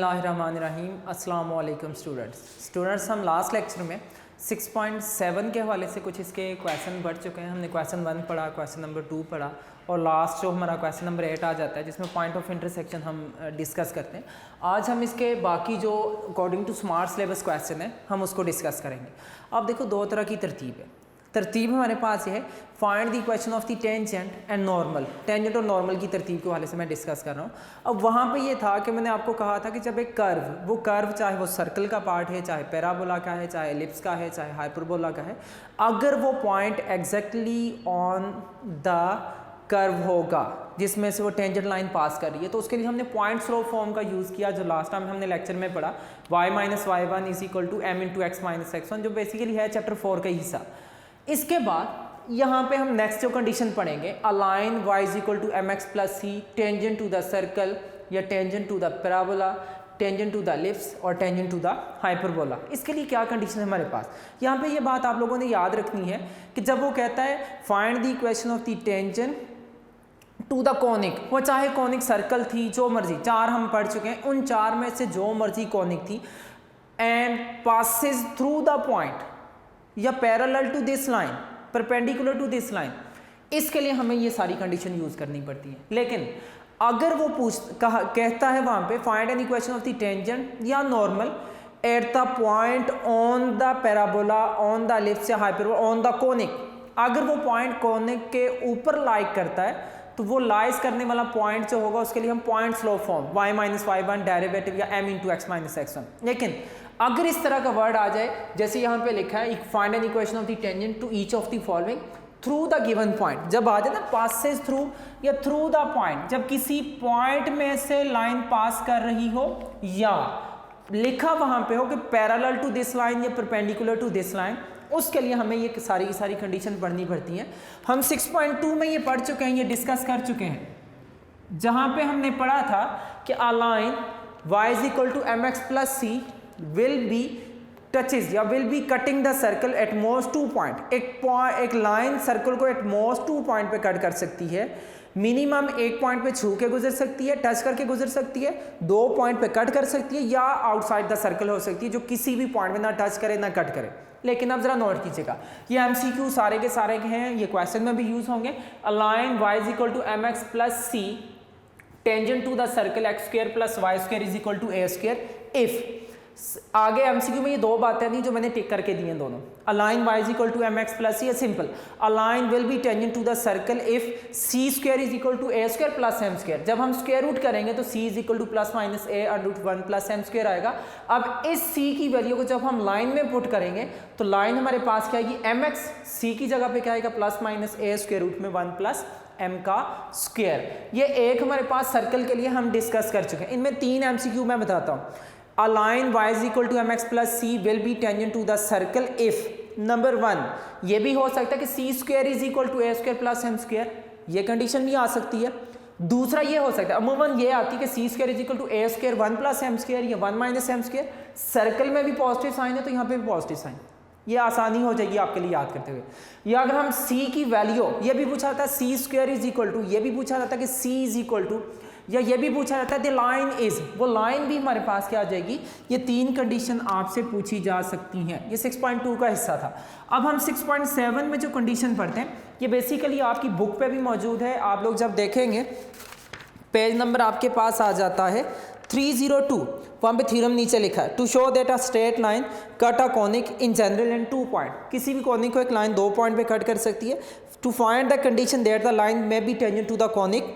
बिस्मिल्लाहिर्रहमानिर्रहीम। अस्सलाम वालेकुम स्टूडेंट्स, हम लास्ट लेक्चर में 6.7 के हवाले से कुछ इसके क्वेश्चन पढ़ चुके हैं। हमने क्वेश्चन 1 पढ़ा, क्वेश्चन नंबर 2 पढ़ा और लास्ट जो हमारा क्वेश्चन नंबर 8 आ जाता है जिसमें पॉइंट ऑफ इंटरसेक्शन हम डिस्कस करते हैं। आज हम इसके बाकी जो according to smart syllabus question है हम उसको डिस्कस करेंगे। अब देखो दो तरह की तरतीब है। तरतीब हमारे पास ये है, find the equation of the tangent and normal. Tangent और नॉर्मल की तरतीब के हवाले से मैं डिस्कस कर रहा हूँ। अब वहाँ पे ये था कि मैंने आपको कहा था कि जब एक कर्व, वो कर्व चाहे वो सर्कल का पार्ट है, चाहे पैराबोला का है, चाहे एलिप्स का है, चाहे हाइपरबोला का है, अगर वो point exactly on the curve होगा जिसमें से वो टेंजेंट लाइन पास कर रही है, तो उसके लिए हमने पॉइंट स्लोप फॉर्म का यूज़ किया जो लास्ट टाइम हमने लेक्चर में पढ़ा, y minus y1 is equal to m into x minus x1, जो बेसिकली है चैप्टर 4 का हिस्सा। इसके बाद यहाँ पे हम नेक्स्ट जो कंडीशन पढ़ेंगे, a line y is equal to M x plus C tangent to the circle या tangent to the parabola, tangent to the ellipse और टेंजेंट टू द हाइपरबोला। इसके लिए क्या कंडीशन है हमारे पास, यहाँ पे ये बात आप लोगों ने याद रखनी है कि जब वो कहता है find the equation of the tangent to the conic, वो चाहे कॉनिक सर्कल थी, जो मर्जी, चार हम पढ़ चुके हैं, उन चार में से जो मर्जी कॉनिक थी, and passes through the point या parallel to this line, perpendicular to this line, इसके लिए हमें ये सारी कंडीशन यूज करनी पड़ती है। लेकिन अगर वो कहता है वहां पे find an equation of the tangent या normal at the point on the parabola, on the ellipse या हाइपरबोला, ऑन द कॉनिक, अगर वो पॉइंट कॉनिक के ऊपर लाइक करता है तो वो लाइज करने वाला पॉइंट जो होगा उसके लिए हम point slope form y minus y1 derivative या m into x minus x1। लेकिन अगर इस तरह का वर्ड आ जाए जैसे यहाँ पे लिखा है find an equation of the tangent to each of the following through the given point, जब आ जाए ना पासेस थ्रू या थ्रू द पॉइंट, जब किसी पॉइंट में से लाइन पास कर रही हो या लिखा वहां पे हो कि पैरेलल टू दिस लाइन या परपेंडिकुलर टू दिस लाइन, उसके लिए हमें ये सारी की सारी कंडीशन पढ़नी पड़ती हैं। हम 6.2 में ये पढ़ चुके हैं, ये डिस्कस कर चुके हैं, जहां पे हमने पढ़ा था कि a line y is equal to M x plus C will be touches या will be cutting the circle at most 2 point. एक लाइन सर्कल को एट मोस्ट 2 पॉइंट पे कट कर सकती है, मिनिमम एक पॉइंट पे छू के गुजर सकती है, टच करके गुजर सकती है, 2 पॉइंट पे कट कर सकती है या आउटसाइड द सर्कल हो सकती है, जो किसी भी पॉइंट में ना टच करे ना कट करे। लेकिन अब जरा नोट कीजिएगा, ये एमसीक्यू सारे के सारे हैं, ये क्वेश्चन में भी यूज होंगे। A line y is equal to M x plus C tangent to the circle x square plus Y square is equal to A square if, आगे एमसीक्यू में ये दो बातें थी जो मैंने टिक करके दी हैं दोनों। A line y is equal to M x plus c, simple a line will be tangent to the circle if c square is equal to A square plus M square. जब हम स्क्वायर रूट करेंगे तो c is equal to plus minus a under root 1 plus M square आएगा। अब इस c की value को जब हम लाइन में पुट करेंगे तो लाइन हमारे पास क्या आएगी, एम एक्स, सी की जगह पे क्या आएगा plus minus A square root में 1 प्लस m का स्क्वायर। ये एक हमारे पास सर्कल के लिए हम डिस्कस कर चुके हैं। इनमें 3 एमसीक्यू मैं बताता हूँ। A line y is equal to M x plus C will be tangent to the circle if, number 1 ये भी हो सकता है कि C square is equal to A square plus M square, ये कंडीशन भी आ सकती है। दूसरा ये हो सकता है, अमूमन ये आती है कि C square is equal to A square 1 plus M square या 1 माइनस एम स्क्वायर। सर्कल में भी पॉजिटिव साइन है तो यहाँ पे भी पॉजिटिव साइन, ये आसानी हो जाएगी आपके लिए याद करते हुए। या अगर हम c की वैल्यू, ये भी पूछा जाता है सी स्क्वायर इज इक्वल टू, ये भी पूछा जाता है कि c इज इक्वल टू, या ये भी पूछा जाता है द लाइन इज, वो लाइन भी हमारे पास क्या आ जाएगी। ये 3 कंडीशन आपसे पूछी जा सकती हैं। ये 6.2 का हिस्सा था। अब हम 6.7 में जो कंडीशन पढ़ते हैं, ये बेसिकली आपकी बुक पे भी मौजूद है। आप लोग जब देखेंगे पेज नंबर आपके पास आ जाता है 302, वहाँ पे थ्योरम नीचे लिखा है, to show that a straight line cut a conic in general in 2 point. किसी भी कॉनिक को एक लाइन 2 पॉइंट पे कट कर सकती है। To find the condition that the line may be tangent to the conic,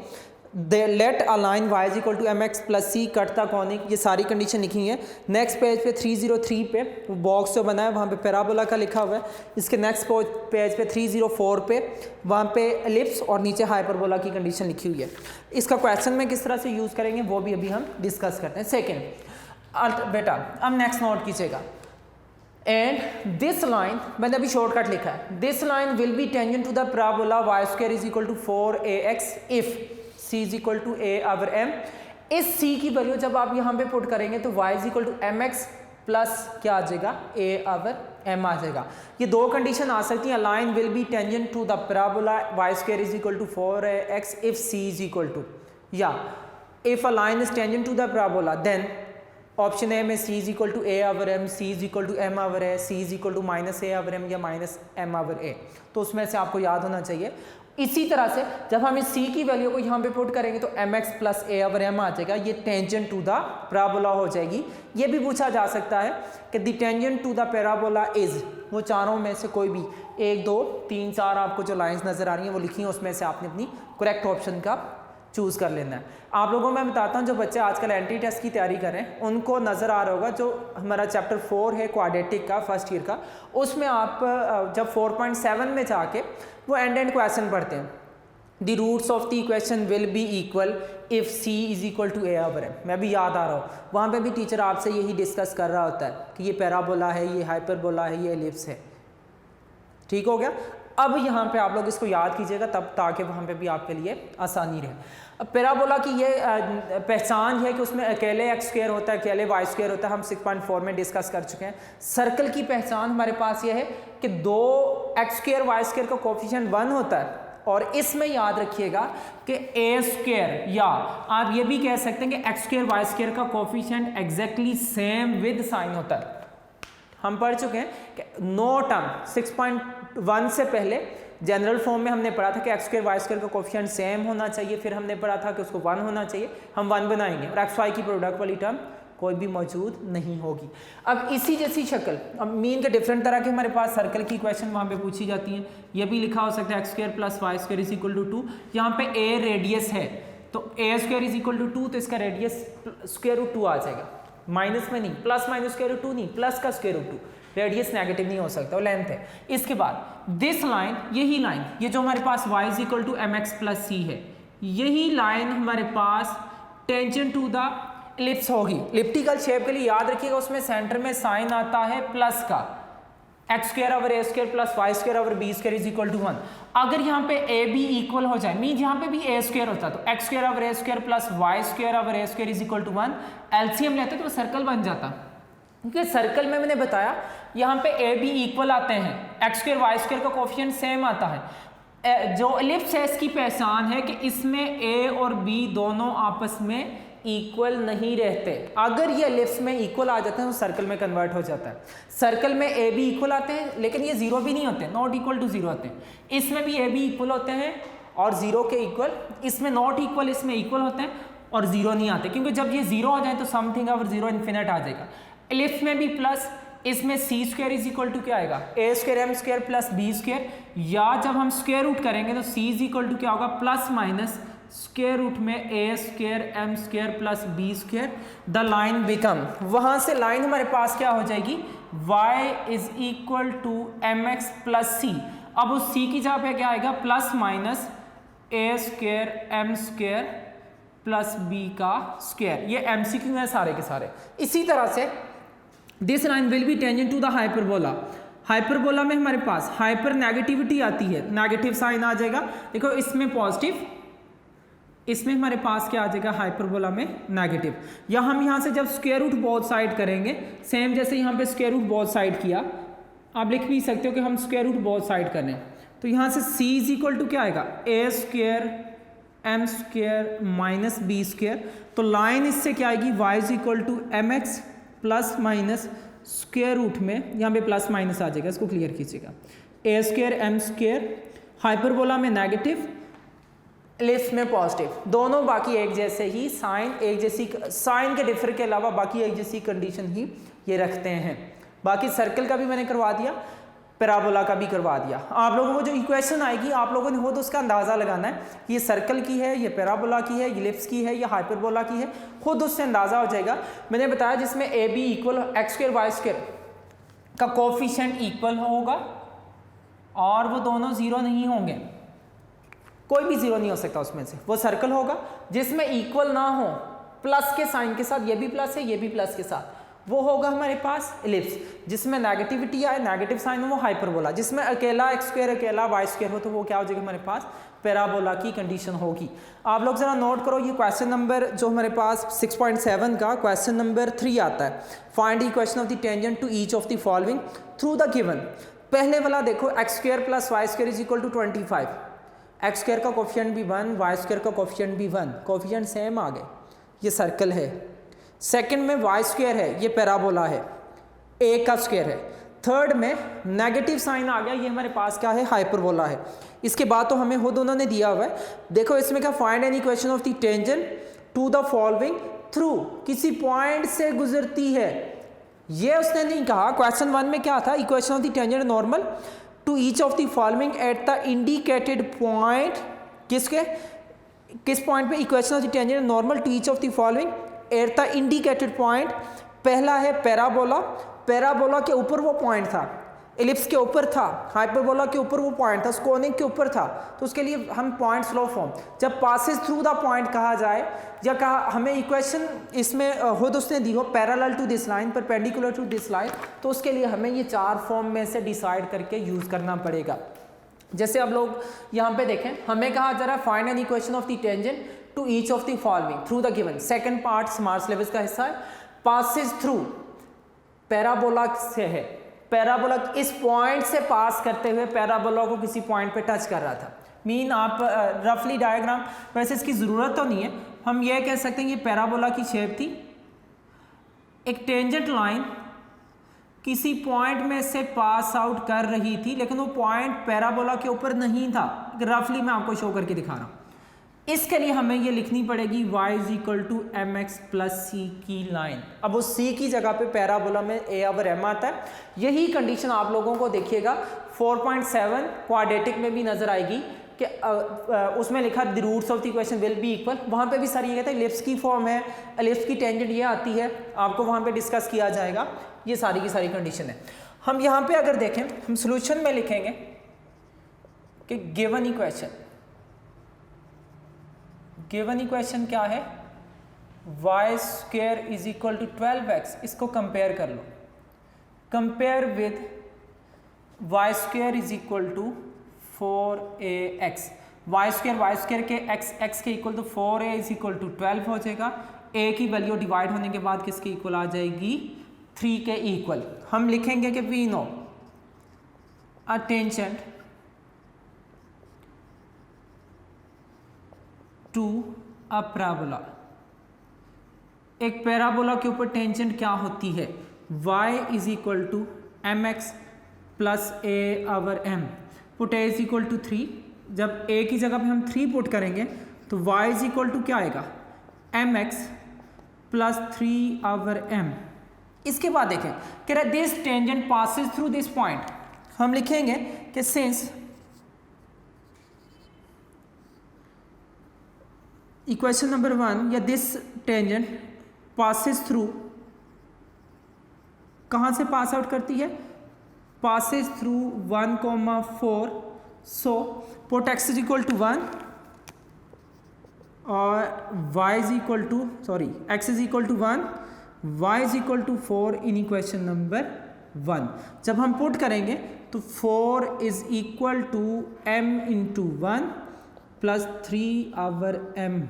let a line y is equal to M x plus c cut the conic, ये सारी condition लिखी है। Next page पे 303 पे box जो बना है वहाँ पे पैराबोला का लिखा हुआ है। इसके नेक्स्ट पेज पे 304 पे वहाँ पे एलिप्स और नीचे हाइपरबोला की कंडीशन लिखी हुई है। इसका क्वेश्चन में किस तरह से यूज़ करेंगे वो भी अभी हम डिस्कस करते हैं। सेकेंड बेटा अब नेक्स्ट नोट कीजिएगा, एंड दिस लाइन, मैंने अभी शॉर्टकट लिखा है, this line will be tangent to the parabola y square is equal to 4ax if c is equal to a over m। इस c की वैल्यू जब आप यहाँ पे पुट करेंगे तो y is equal to M x plus क्या आ जाएगा a ओवर m आ जाएगा। ये 2 कंडीशन आ सकती हैं। Line will be tangent to the parabola y square is equal to 4ax if c is equal to, या if a line is tangent to the parabola then option A में C is equal to A over M, C is equal to M over A, C is equal to minus A over M या minus M over A, तो उसमें से आपको याद होना चाहिए। इसी तरह से जब हम इस c की वैल्यू को यहाँ पे पुट करेंगे तो mx plus a over M आ जाएगा, ये टेंजेंट टू द पैराबोला हो जाएगी। ये भी पूछा जा सकता है कि the tangent to the parabola is, वो चारों में से कोई भी 1 2 3 4 आपको जो लाइंस नज़र आ रही हैं वो लिखी हैं, उसमें से आपने अपनी करेक्ट ऑप्शन का चूज़ कर लेना है। आप लोगों को मैं बताता हूँ जो बच्चे आजकल एंट्री टेस्ट की तैयारी कर रहे हैं उनको नज़र आ रहा होगा जो हमारा चैप्टर 4 है क्वाड्रेटिक का फर्स्ट ईयर का, उसमें आप जब 4.7 में जाके वो एंड क्वेश्चन पढ़ते हैं, the roots of the equation will be equal if c is equal to a over m. मैं भी याद आ रहा हूँ, वहाँ पे भी टीचर आपसे यही डिस्कस कर रहा होता है कि ये पैराबोला है, ये हाइपरबोला है, ये एलिप्स है। ठीक हो गया। अब यहाँ पे आप लोग इसको याद कीजिएगा तब, ताकि वहाँ पे भी आपके लिए आसानी रहे। अब पैराबोला की ये पहचान है कि उसमें अकेले एक्स स्क्वायर होता है, अकेले वाई स्क्वायर होता है, हम 6.4 में डिस्कस कर चुके हैं। सर्कल की पहचान हमारे पास ये है कि 2 एक्स स्क्वायर वाई स्क्वायर का कोफिशिएंट 1 होता है, और इसमें याद रखिएगा कि ए स्क्वायर, या आप ये भी कह सकते हैं कि एक्स स्क्वायर वाई स्क्वायर का coefficient exactly same with sign होता है। हम पढ़ चुके हैं कि नो टर्म 6.1 से पहले जनरल फॉर्म में हमने पढ़ा था कि एक्स स्क्वायर वाई स्क्वायर का कोफिशिएंट सेम होना चाहिए, फिर हमने पढ़ा था कि उसको 1 होना चाहिए, हम 1 बनाएंगे और एक्स वाई की प्रोडक्ट वाली टर्म कोई भी मौजूद नहीं होगी। अब इसी जैसी शक्ल, अब मीन के डिफरेंट तरह के हमारे पास सर्कल की क्वेश्चन वहाँ पे पूछी जाती है। ये भी लिखा हो सकता है x square plus Y square is equal to 2। यहाँ पे ए रेडियस है तो a square is equal to 2, तो इसका रेडियस स्क्वायर रूट 2 आ जाएगा, माइनस में नहीं, प्लस माइनस स्क्वायर रूट 2 नहीं, प्लस का स्क्वायर रूट 2, रेडियस नेगेटिव नहीं हो सकता, वो लेंथ है। इसके बाद दिस लाइन, यही लाइन, ये जो हमारे पास y is equal to M x plus C है, यही लाइन हमारे पास टेंजेंट टू द इलिप्स होगी। इलिप्टिकल शेप के लिए याद रखिएगा उसमें सेंटर में साइन आता है प्लस का, x square over A square plus Y square over B square is equal to 1। अगर यहाँ पे ए बी इक्वल हो जाए, मीन यहाँ पे भी ए स्क्वायर होता तो x square over A square plus Y square over A square is equal to 1, LCM लेते तो सर्कल बन जाता। क्योंकि सर्कल में मैंने बताया यहाँ पे ए बी इक्वल आते हैं, एक्स स्क्वायर वाई स्क्वायर का कोफिशिएंट सेम आता है। जो इलिप्स है इसकी पहचान है कि इसमें ए और बी दोनों आपस में इक्वल नहीं रहते। अगर ये इलिप्स में इक्वल आ जाते हैं तो सर्कल में कन्वर्ट हो जाता है। सर्कल में ए बी इक्वल आते हैं लेकिन ये जीरो भी नहीं होते, नॉट इक्वल टू जीरो होते हैं। इसमें भी ए बी इक्वल होते हैं और जीरो के इक्वल, इसमें नॉट इक्वल, इसमें इक्वल होते हैं और जीरो नहीं आते, क्योंकि जब ये जीरो हो जाए तो समथिंग ओवर जीरो इन्फिनिट आ जाएगा। इलिप्स में भी प्लस, इसमें C square is equal to क्या आएगा, A square M square plus B square, या जब हम स्क्वायर रूट करेंगे तो सी इज इक्वल टू क्या होगा, प्लस माइनस स्क्वायर रूट में A square M square plus B square. The line become, वहां से लाइन हमारे पास क्या हो जाएगी, y is equal to M x plus C. अब उस c की जगह पे क्या आएगा, plus minus A square M square plus B का स्क्वायर। ये MCQ है सारे के सारे। इसी तरह से this line will be tangent to the hyperbola. Hyperbola में हमारे पास हाइपर नेगेटिविटी आती है, नेगेटिव साइन आ जाएगा। देखो इसमें पॉजिटिव, इसमें हमारे पास क्या आ जाएगा, हाइपरबोला में नेगेटिव। या हम यहाँ से जब स्क्वायर रूट बोथ साइड करेंगे, सेम जैसे यहाँ पे स्क्वायर रूट बोथ साइड किया, आप लिख भी सकते हो कि हम स्क्वायर रूट बोथ साइड करें, तो यहाँ से c इज इक्वल टू क्या आएगा, A square M square minus B square. तो लाइन इससे क्या आएगी, y is equal to M x plus minus square root में, यहाँ पे प्लस माइनस आ जाएगा, इसको क्लियर कीजिएगा, ए स्क्वायर एम स्क्वायर, हाइपरबोला में नेगेटिव, इलिप्स में पॉजिटिव, दोनों बाकी एक जैसे ही, साइन एक जैसी, साइन के डिफर के अलावा बाकी एक जैसी कंडीशन ही ये रखते हैं। बाकी सर्कल का भी मैंने करवा दिया, पैराबोला का भी करवा दिया। आप लोगों को जो इक्वेशन आएगी आप लोगों ने खुद उसका अंदाज़ा लगाना है, ये सर्कल की है, ये पैराबोला की है, इलिप्स की है, या हाइपरबोला की है, खुद उससे अंदाज़ा हो जाएगा। मैंने बताया जिसमें a b equal, x square y square का कोफिशिएंट इक्वल होगा और वो दोनों ज़ीरो नहीं होंगे, कोई भी जीरो नहीं हो सकता उसमें से, वो सर्कल होगा। जिसमें इक्वल ना हो, प्लस के साइन के साथ, ये भी प्लस है ये भी प्लस के साथ, वो होगा हमारे पास इलिप्स। जिसमें नेगेटिविटी आए, नेगेटिव साइन हो, वो हाइपरबोला। जिसमें अकेला एक्स स्क्वायर अकेला वाई स्क्वायर हो तो वो क्या हो जाएगा, हमारे पास पैराबोला की कंडीशन होगी। आप लोग जरा नोट करो, ये क्वेश्चन नंबर जो हमारे पास 6.7 का क्वेश्चन नंबर 3 आता है, find equation of the tangent to each of the following through the given. पहले वाला देखो, x square plus Y square is equal to 25, x square का कोफिशिएंट भी 1, वाई स्क्वायर का कोफिशिएंट भी 1, कोफिशिएंट सेम आ गए, ये सर्कल है। सेकंड में वाई स्क्वायर है, ये पैराबोला है, ए का स्क्वायर है। थर्ड में नेगेटिव साइन आ गया, ये हमारे पास क्या है, हाइपरबोला है। इसके बाद तो हमें खुद उन्होंने दिया हुआ है। देखो इसमें क्या, find an equation of the tangent to the following through, किसी पॉइंट से गुजरती है। ये उसने नहीं कहा। क्वेश्चन 1 में क्या था, equation of the tangent normal to each of the following at the indicated point, किस पॉइंट पे equation of the tangent normal to each of the following at the indicated point. पहला है पैराबोला, पैराबोला के ऊपर वो point था, ellipse के ऊपर था, हाइपरबोला के ऊपर वो पॉइंट था, कोनिक के ऊपर था। तो उसके लिए हम पॉइंट स्लो फॉर्म, जब पासेस थ्रू द पॉइंट कहा जाए, या कहा हमें इक्वेशन इसमें खुद उसने दी हो parallel to this line, perpendicular to this line, तो उसके लिए हमें ये 4 फॉर्म में से डिसाइड करके यूज़ करना पड़ेगा। जैसे अब लोग यहाँ पे देखें, हमें कहा जा रहा है find an equation of the tangent to each of the following through the given. Second part smart syllabus का हिस्सा है, पासेस थ्रू, पैराबोला से है, पैराबोला इस पॉइंट से पास करते हुए पैराबोला को किसी पॉइंट पे टच कर रहा था। मीन आप रफली डायग्राम, वैसे इसकी ज़रूरत तो नहीं है, हम ये कह सकते हैं ये पैराबोला की शेप थी, एक टेंजेंट लाइन किसी पॉइंट में से पास आउट कर रही थी, लेकिन वो पॉइंट पैराबोला के ऊपर नहीं था। रफली मैं आपको शो करके दिखा रहा हूँ। इसके लिए हमें ये लिखनी पड़ेगी y is equal to M x plus C की लाइन। अब उस c की जगह पे पैराबोला में a ओवर m आता है। यही कंडीशन आप लोगों को देखिएगा 4.7 क्वाड्रेटिक में भी नजर आएगी कि उसमें लिखा the roots of the equation will be equal. वहाँ पे भी सर ये कहते हैं एलिप्स की फॉर्म है, एलिप्स की टेंजेंट ये आती है, आपको वहाँ पे डिस्कस किया जाएगा। ये सारी की सारी कंडीशन है। हम यहाँ पे अगर देखें, हम सोल्यूशन में लिखेंगे कि गिवन इक्वेशन क्या है, Y square is equal to 12x। इसको कंपेयर कर लो, compare with Y square is equal to 4ax। Y square के x के equal to 4a is equal to 12 हो जाएगा। a की वैल्यू डिवाइड होने के बाद किसके इक्वल आ जाएगी, 3 के इक्वल। हम लिखेंगे कि we know a tangent to a parabola. एक पैराबोला के ऊपर टेंजेंट क्या होती है, y is equal to M x plus a over m. Put a is equal to 3। जब a की जगह पे हम 3 पुट करेंगे तो y इज इक्वल टू क्या आएगा, m x plus 3 over m. इसके बाद देखें कह रहा है this tangent passes through this point. हम लिखेंगे कि सिंस इक्वेशन नंबर 1 या दिस टेंजेंट पासिस थ्रू, कहाँ से पास आउट करती है, passes through 1,4। So put x is equal to 1 और y is equal to x is equal to 1, y is equal to 4 in equation number 1। जब हम put करेंगे तो 4 is equal to m into 1 plus 3 over m।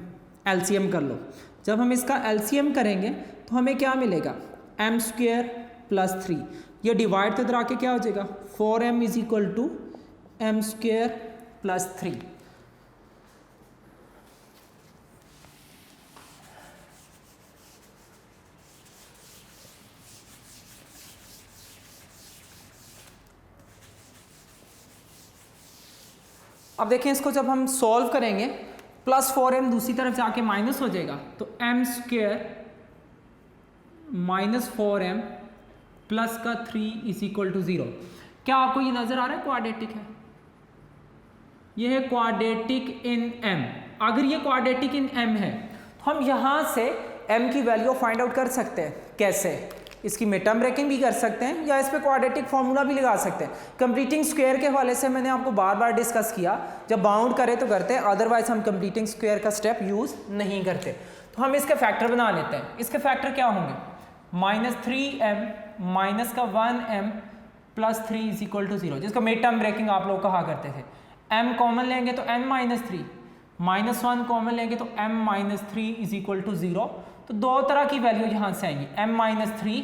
LCM कर लो। जब हम इसका एलसीएम करेंगे तो हमें क्या मिलेगा, m स्क्वायर प्लस 3। ये डिवाइड तो इधर आके क्या हो जाएगा, 4m is equal to m square plus 3। अब देखें इसको जब हम सॉल्व करेंगे, प्लस 4m दूसरी तरफ जाके माइनस हो जाएगा, तो m square minus 4m plus का 3 इज इक्वल टू 0। क्या आपको ये नजर आ रहा है, क्वाड्रेटिक है, ये है क्वाड्रेटिक इन m। अगर ये क्वाड्रेटिक इन m है तो हम यहाँ से m की वैल्यू फाइंड आउट कर सकते हैं। कैसे, इसकी मिड टर्म ब्रेकिंग भी कर सकते हैं या इस पे क्वाड्रेटिक फार्मूला भी लगा सकते हैं। कंप्लीटिंग स्क्वायर के हवाले से मैंने आपको बार बार डिस्कस किया, जब बाउंड करे तो करते हैं, अदरवाइज हम कंप्लीटिंग स्क्वायर का स्टेप यूज नहीं करते। तो हम इसके फैक्टर बना लेते हैं। इसके फैक्टर क्या होंगे, माइनस 3m माइनस का 1m plus 3 is equal to 0, जिसका मिड टर्म ब्रेकिंग आप लोग कहा करते थे। m कॉमन लेंगे तो n माइनस 3, माइनस 1 कॉमन लेंगे तो m minus 3 is equal to 0। तो दो तरह की वैल्यू यहाँ से आएंगी, m minus 3,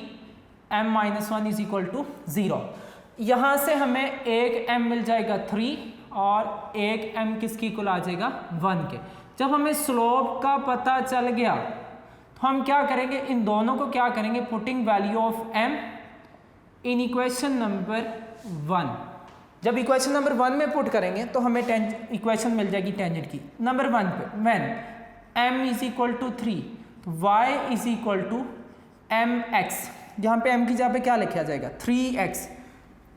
m minus 1 is equal to 0। यहाँ से हमें एक m मिल जाएगा 3 और एक m किसकी इक्वल आ जाएगा 1 के। जब हमें स्लोप का पता चल गया तो हम क्या करेंगे, इन दोनों को क्या करेंगे, putting value of m in equation number 1। जब इक्वेशन नंबर 1 में पुट करेंगे तो हमें इक्वेशन मिल जाएगी टेंजेंट की नंबर 1 पे, when m is equal to 3 तो y is equal to mx, जहाँ पे m की जगह पे क्या लिखा जाएगा 3x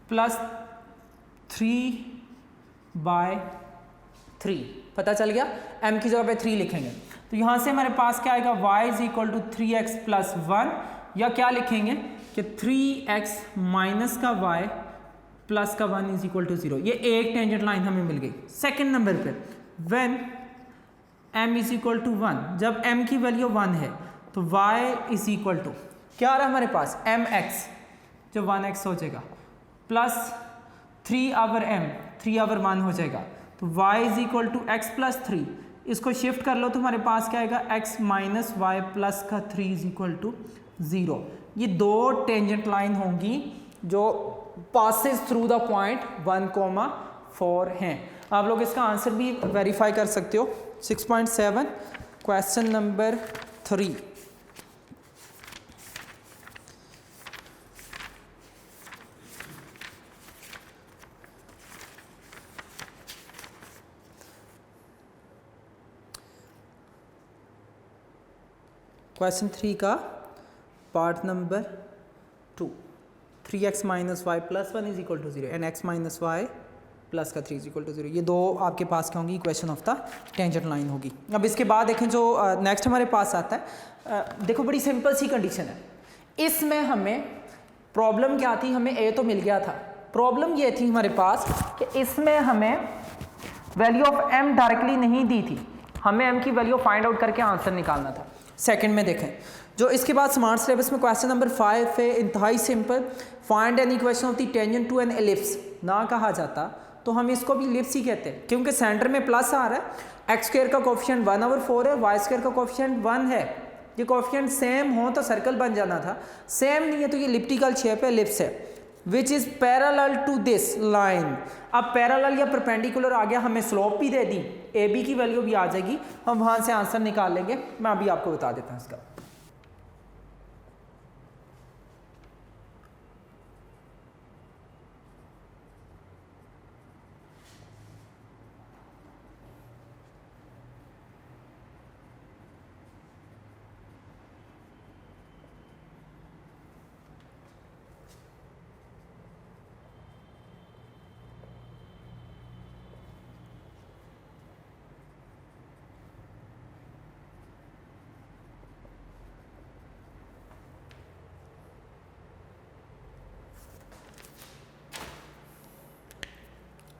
प्लस 3/3। पता चल गया, m की जगह पे 3 लिखेंगे तो यहाँ से हमारे पास क्या आएगा, y is equal to 3x plus 1, या क्या लिखेंगे कि 3x माइनस का y प्लस का 1 इज इक्वल टू 0। ये एक टेंजेंट लाइन हमें मिल गई। सेकंड नंबर पे when m is equal to 1, जब m की वैल्यू 1 है तो y इज इक्वल टू क्या आ रहा है हमारे पास mx, जो 1x हो जाएगा प्लस 3/1 हो जाएगा तो y is equal to x plus 3। इसको शिफ्ट कर लो तो हमारे पास क्या आएगा, x माइनस वाई प्लस का 3 इज इक्वल टू 0। ये दो टेंजेंट लाइन होंगी जो पासेस थ्रू द पॉइंट 1,4 हैं। आप लोग इसका आंसर भी वेरीफाई कर सकते हो। 6.7 क्वेश्चन नंबर 3। क्वेश्चन 3 का part number 2, 3x minus y plus 1 is equal to 0 and x minus y plus का 3 इज इक्वल टू 0। ये दो आपके पास क्या होंगी, equation of the tangent line होगी। अब इसके बाद देखें जो नेक्स्ट हमारे पास आता है, देखो बड़ी सिंपल सी कंडीशन है। इसमें हमें प्रॉब्लम क्या थी, हमें a तो मिल गया था, प्रॉब्लम ये थी हमारे पास कि इसमें हमें वैल्यू ऑफ m डायरेक्टली नहीं दी थी, हमें m की वैल्यू फाइंड आउट करके आंसर निकालना था। सेकंड में देखें जो इसके बाद स्मार्ट सिलेबस में क्वेश्चन नंबर 5 है, इंतहाई simple, find an equation of the tangent to an ellipse. ना कहा जाता तो हम इसको भी एलिप्स ही कहते हैं, क्योंकि सेंटर में प्लस आ रहा है, एक्स स्क्वायर का कोफिशिएंट 1/4 है, वाई स्क्वायर का कोफिशिएंट 1 है। ये कोफिशिएंट सेम हो तो सर्कल बन जाना था, सेम नहीं है तो ये एलिप्टिकल शेप है, एलिप्स है, which is parallel to this line. अब पैरेलल या परपेंडिकुलर आ गया, हमें स्लोप भी दे दी, ए बी की वैल्यू भी आ जाएगी, हम वहां से आंसर निकाल लेंगे। मैं अभी आपको बता देता हूं इसका।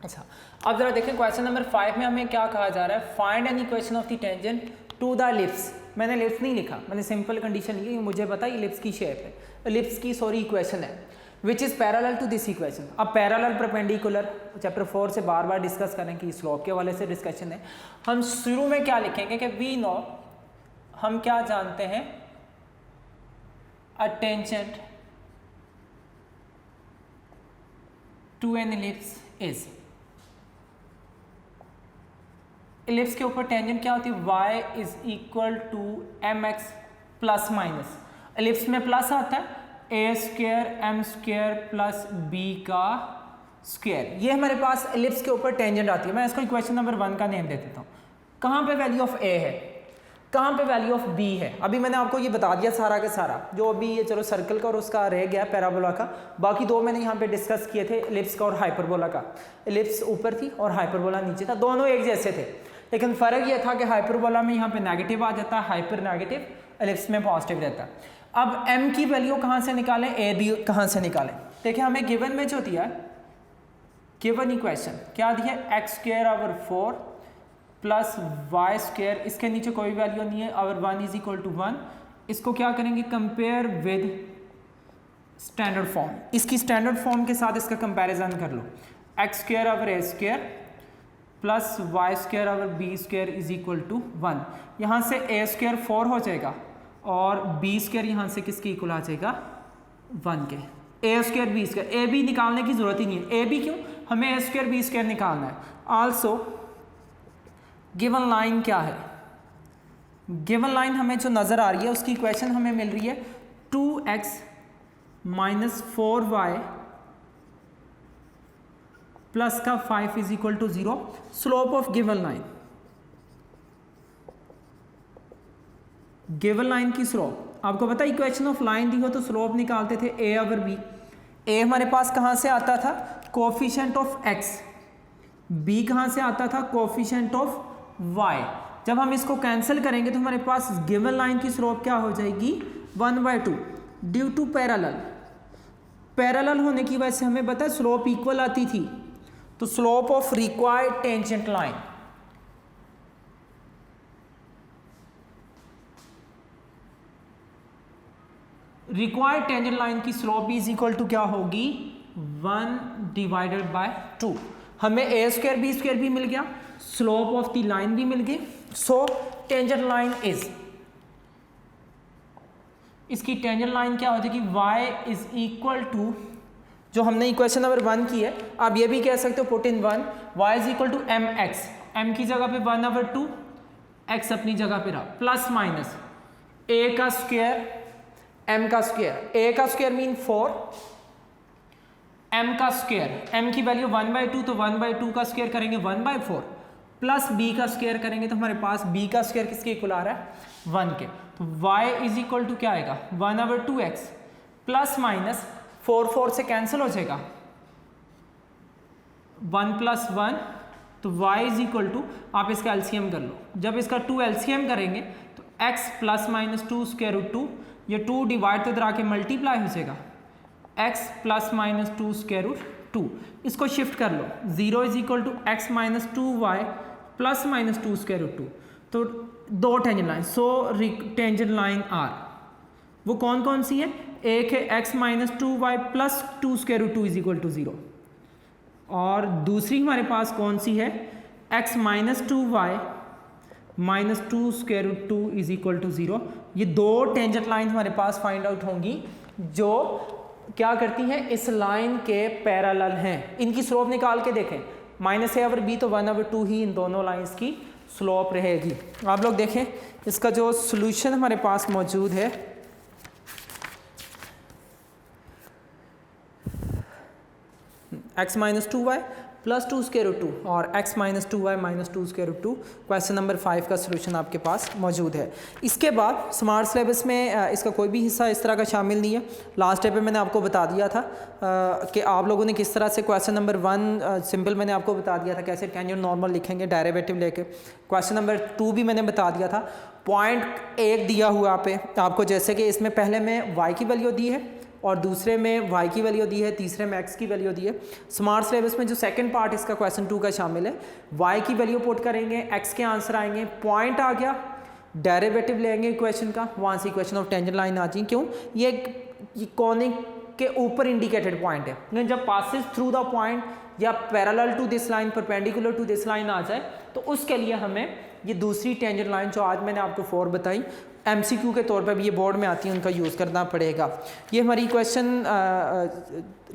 अच्छा, अब जरा देखें क्वेश्चन नंबर 5 में हमें क्या कहा जा रहा है, find an equation of the tangent to the ellipse. मैंने एलिप्स नहीं लिखा, मैंने सिंपल कंडीशन लिखी, मुझे पता है एलिप्स की शेप है, एलिप्स की इक्वेशन है, which is parallel to this equation. अब पैरेलल परपेंडिकुलर चैप्टर 4 से बार बार डिस्कस करें कि स्लोप के वाले से डिस्कशन है। हम शुरू में क्या लिखेंगे कि वी नो, हम क्या जानते हैं, a tangent to an ellipse is, ellipse के ऊपर टेंजेंट क्या होती है, y is equal to mx plus minus, ellipse में प्लस आता है, a square m square plus b का स्क्वायर। ये हमारे पास एलिप्स के ऊपर टेंजेंट आती है। मैं इसको इक्वेशन नंबर 1 का नेम दे देता हूँ। कहाँ पे वैल्यू ऑफ a है, कहाँ पे वैल्यू ऑफ b है, अभी मैंने आपको ये बता दिया सारा का सारा, जो अभी ये चलो सर्कल का और उसका रह गया पैराबोला का, बाकी दो मैंने यहाँ पे डिस्कस किए थे, एलिप्स का और हाइपरबोला का। एलिप्स ऊपर थी और हाइपरबोला नीचे था, दोनों एक जैसे थे, लेकिन फ़र्क ये था कि हाइपरबोला में यहाँ पे नेगेटिव आ जाता है, हाइपर नेगेटिव, एलिप्स में पॉजिटिव रहता है। अब m की वैल्यू कहाँ से निकालें, a b कहाँ से निकालें। देखिए हमें गिवन में जो दिया है, गिवन इक्वेशन क्या दिया, x square over 4 plus Y square, इसके नीचे कोई वैल्यू नहीं है, ओवर 1 इज इक्वल टू 1। इसको क्या करेंगे, कंपेयर विद स्टैंडर्ड फॉर्म, इसकी स्टैंडर्ड फॉर्म के साथ इसका कंपैरिजन कर लो, X square over A square plus Y square over B square is equal to 1। यहाँ से ए स्क्वायर 4 हो जाएगा और बी स्क्वायर यहाँ से किसके इक्वल आ जाएगा, 1 के। A square B square, A B निकालने की जरूरत ही नहीं है, ए बी क्यों, हमें ए स्क्वायर बी स्क्वायर निकालना है। आल्सो गिवन लाइन क्या है, गिवन लाइन हमें जो नज़र आ रही है उसकी इक्वेशन हमें मिल रही है 2x माइनस 4y प्लस का 5 is equal to 0। Slope of given line, given line की स्लोप आपको पता है, इक्वेशन ऑफ लाइन दी हो तो स्लोप निकालते थे a ओवर b। a हमारे पास कहाँ से आता था, कोफिशिएंट ऑफ x, b कहाँ से आता था, कोफिशिएंट ऑफ y। जब हम इसको कैंसिल करेंगे तो हमारे पास गिवन लाइन की स्लोप क्या हो जाएगी, 1/2 ड्यू टू पैरेलल। पैरेलल होने की वजह से हमें पता है स्लोप इक्वल आती थी, तो slope of required tangent line, required tangent line की स्लोप इज इक्वल टू क्या होगी, 1/2। हमें a² b² भी मिल गया, स्लोप ऑफ द लाइन भी मिल गई। सो टेंजेंट लाइन इज, इसकी टेंजेंट लाइन क्या हो जाएगी, y इज इक्वल टू, जो हमने इक्वेशन नंबर 1 की है आप ये भी कह सकते हो put in 1, y is equal to mx, m की जगह पे 1/2, x अपनी जगह पे रहा, प्लस माइनस a का स्क्वायर m का स्क्वायर, a का स्क्वायर मीन 4, m का स्क्वायर, m की वैल्यू 1/2 तो 1/2 का स्क्वायर करेंगे 1/4, प्लस b का स्क्वायर करेंगे तो हमारे पास b का स्क्वायर किसके इक्वल आ रहा है, 1 के। तो y इज इक्वल टू क्या आएगा, 1/2x प्लस माइनस 4 से कैंसिल हो जाएगा, 1 + 1, तो y इज इक्वल टू, आप इसका एलसीएम कर लो, जब इसका 2 एलसीएम करेंगे तो x + -2√2, ये 2 डिवाइड तो इधर आके मल्टीप्लाई हो जाएगा, x + -2√2, इसको शिफ्ट कर लो, 0 is equal to x - 2y plus -2√2, तो दो tangent line, so tangent line are वो कौन कौन सी है, एक है x - 2y plus 2√2 is equal to 0, और दूसरी हमारे पास कौन सी है, x - 2y minus 2√2 is equal to 0। ये दो टेंजेंट लाइन हमारे पास फाइंड आउट होंगी जो क्या करती हैं, इस लाइन के पैरेलल हैं। इनकी स्लोप निकाल के देखें, -a/b तो 1/2 ही इन दोनों लाइंस की स्लोप रहेगी। आप लोग देखें इसका जो सॉल्यूशन हमारे पास मौजूद है, x - 2y प्लस 2√2 और x - 2y - 2√2, क्वेश्चन नंबर 5 का सलूशन आपके पास मौजूद है। इसके बाद स्मार्ट सिलेबस में इसका कोई भी हिस्सा इस तरह का शामिल नहीं है। लास्ट टाइम पे मैंने आपको बता दिया था कि आप लोगों ने किस तरह से क्वेश्चन नंबर 1 सिंपल मैंने आपको बता दिया था कैसे टेंजेंट नॉर्मल लिखेंगे डेरिवेटिव लेके। क्वेश्चन नंबर 2 भी मैंने बता दिया था, पॉइंट 1 दिया हुआ पे आपको, जैसे कि इसमें पहले में y की वैल्यू दी है और दूसरे में y की वैल्यू दी है, तीसरे में x की वैल्यू दी है। स्मार्ट सिलेबस में जो सेकंड पार्ट इसका क्वेश्चन 2 का शामिल है, y की वैल्यू पुट करेंगे, x के आंसर आएंगे, पॉइंट आ गया, डेरिवेटिव लेंगे इक्वेशन का, वहाँ से इक्वेशन ऑफ टेंजेंट लाइन आ जाएगी। क्यों, ये कॉनिक के ऊपर इंडिकेटेड पॉइंट है, जब पासिस थ्रू द पॉइंट या parallel to this line, perpendicular to this line आ जाए तो उसके लिए हमें ये दूसरी टेंजेंट लाइन जो आज मैंने आपको 4 बताई, MCQ के तौर पर भी ये बोर्ड में आती है, उनका यूज़ करना पड़ेगा। ये हमारी क्वेश्चन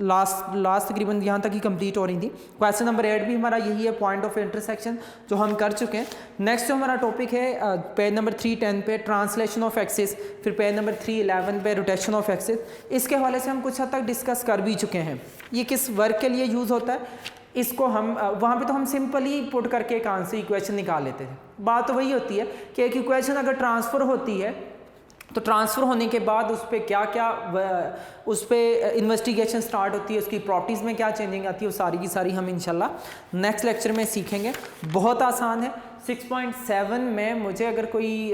लास्ट तकरीबन यहाँ तक ही कंप्लीट हो रही थी। क्वेश्चन नंबर 8 भी हमारा यही है, पॉइंट ऑफ इंटरसेक्शन, जो हम कर चुके हैं। नेक्स्ट जो हमारा टॉपिक है पेज नंबर 310 पे ट्रांसलेशन ऑफ एक्सिस, फिर पेज नंबर 311 पे रोटेशन ऑफ एक्सिस। इसके हवाले से हम कुछ हद तक डिस्कस कर भी चुके हैं। ये किस वर्क के लिए यूज़ होता है, इसको हम वहाँ पे तो हम सिंपली पुट करके एक आंसर इक्वेशन निकाल लेते हैं। बात तो वही होती है कि एक इक्वेशन अगर ट्रांसफ़र होती है तो ट्रांसफ़र होने के बाद उस पर क्या क्या उस पर इन्वेस्टिगेशन स्टार्ट होती है, उसकी प्रॉपर्टीज़ में क्या चेंजिंग आती है, वो सारी की सारी हम इंशाल्लाह नेक्स्ट लेक्चर में सीखेंगे। बहुत आसान है। 6.7 में मुझे अगर कोई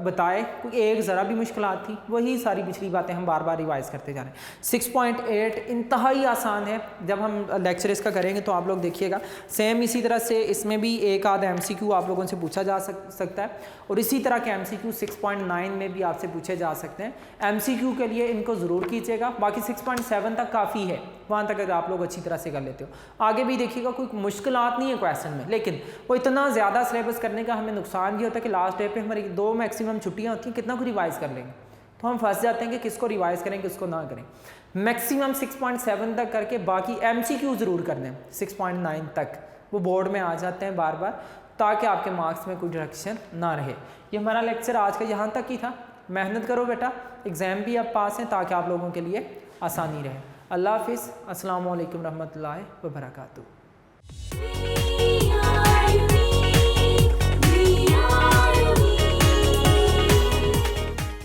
बताए कोई एक ज़रा भी मुश्किलात थी, वही सारी पिछली बातें हम बार बार रिवाइज़ करते जा रहे हैं। 6.8 इंतहाई आसान है, जब हम लेक्चर इसका करेंगे तो आप लोग देखिएगा। सेम इसी तरह से इसमें भी एक आध MCQ आप लोगों से पूछा जा सकता है, और इसी तरह के MCQ 6.9 में भी आपसे पूछे जा सकते हैं। MCQ के लिए इनको ज़रूर कीजिएगा, बाकी 6.7 तक काफ़ी है, वहाँ तक अगर आप लोग अच्छी तरह से कर लेते हो। आगे भी देखिएगा, कोई मुश्किलात नहीं है क्वेश्चन में, लेकिन वो इतना ज़्यादा सिलेबस करने का हमें नुकसान ये होता है कि लास्ट डे पे हमारी 2 मैक्सिमम छुट्टियाँ होती हैं, कितना को रिवाइज़ कर लेंगे, तो हम फंस जाते हैं कि किसको रिवाइज़ करें किसको ना करें। मैक्सिमम 6.7 तक करके बाकी MCQ ज़रूर कर दें 6.9 तक, वो बोर्ड में आ जाते हैं बार बार, ताकि आपके मार्क्स में कोई डिडक्शन ना रहे। ये हमारा लेक्चर आज का यहाँ तक ही था। मेहनत करो बेटा, एग्ज़ाम भी अब पास हैं ताकि आप लोगों के लिए आसानी रहे। अल्लाह हाफिज़। अस्सलामु अलैकुम रहमतुल्लाहि व बरकातुहू।